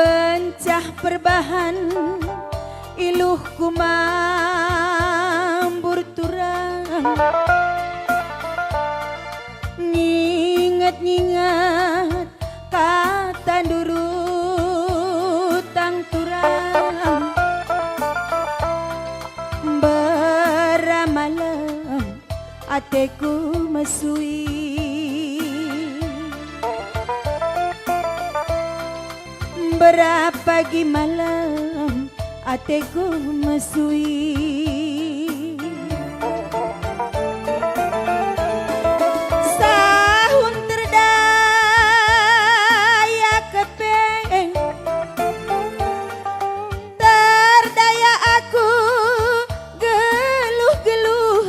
Kencah perbahan iluh kumambur turang, nyinget-nyinget kata durutang turang, beramalam ateku mesui, berapa malam ateku mesui. Sahun terdaya kepeng, terdaya aku geluh-geluh,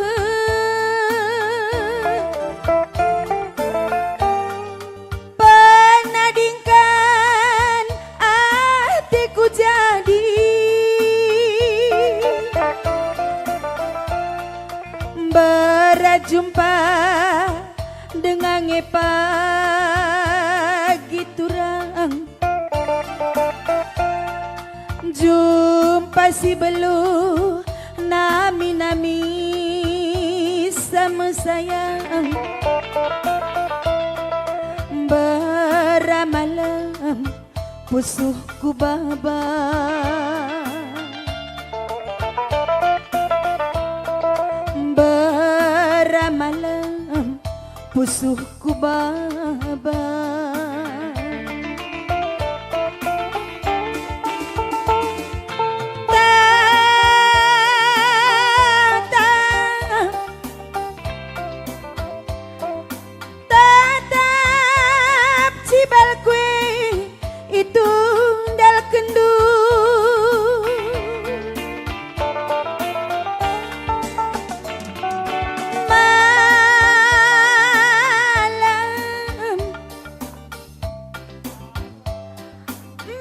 penadingkan hatiku jadi berjumpa dengan pagi turang, jumpa si belu nami-nami sama sayang, beramalam pusuhku baba, beramalam pusuhku baba. Tatap cibal kue itu dal kendu,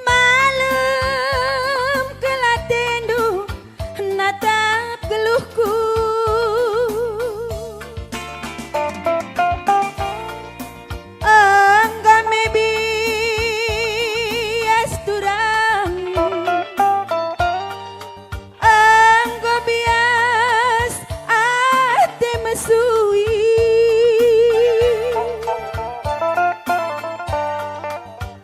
malam kelatendu natap geluhku, anggame bias turang, anggo bias ate mesui,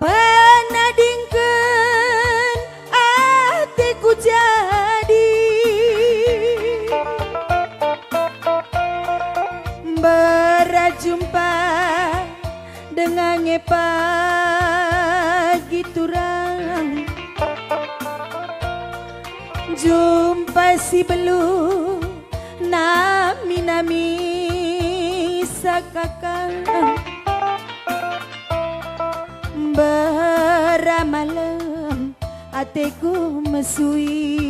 penadingkeun atiku jadi berjumpa dengan pagi turang, jumpa si belu nami-nami sakakang, beramalam ateku mesui,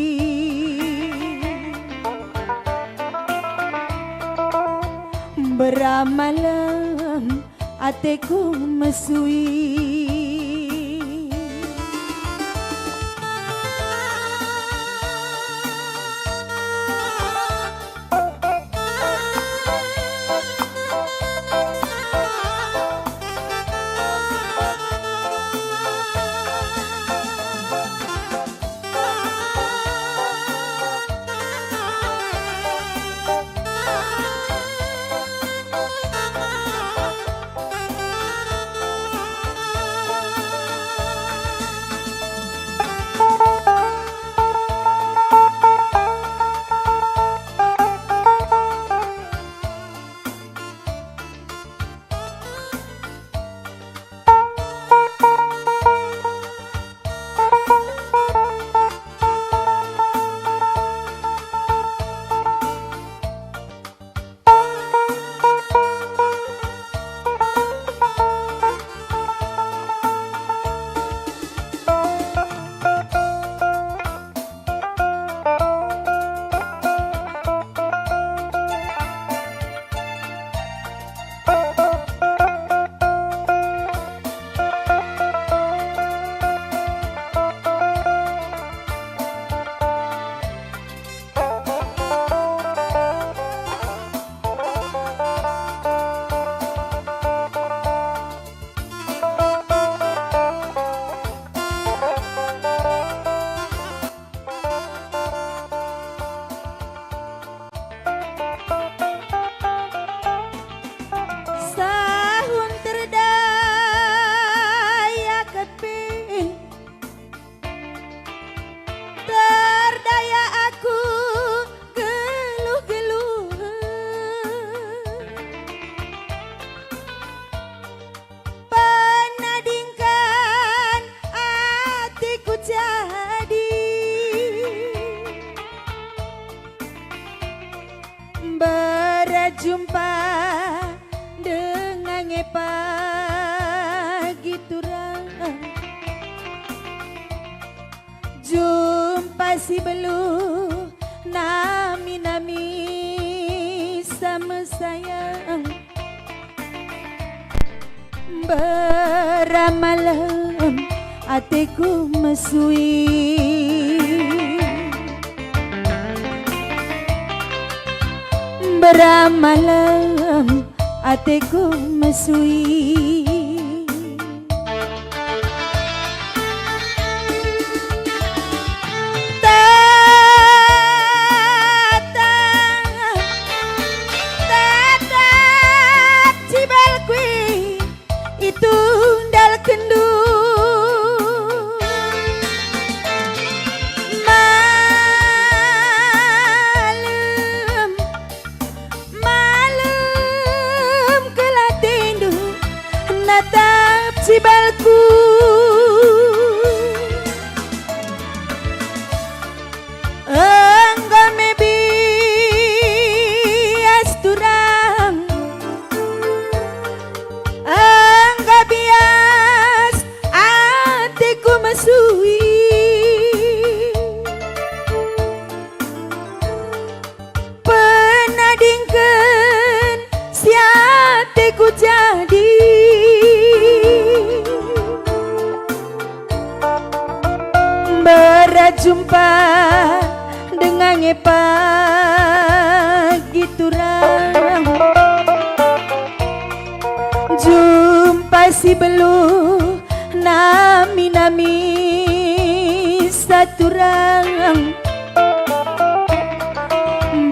beramalam ateku mesui. si beluh nami-nami sama sayang beramalam hatiku mesui beramalam hatiku mesui cibalku engkau mebias turang engkau bias hatiku mesui penadingkan si hatiku jadi berjumpa dengan pagi turang jumpa si beluh nami-nami saturang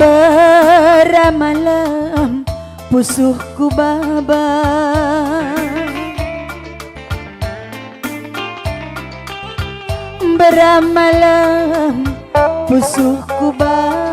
beramalam pusuhku babak beramalam pusuhku babak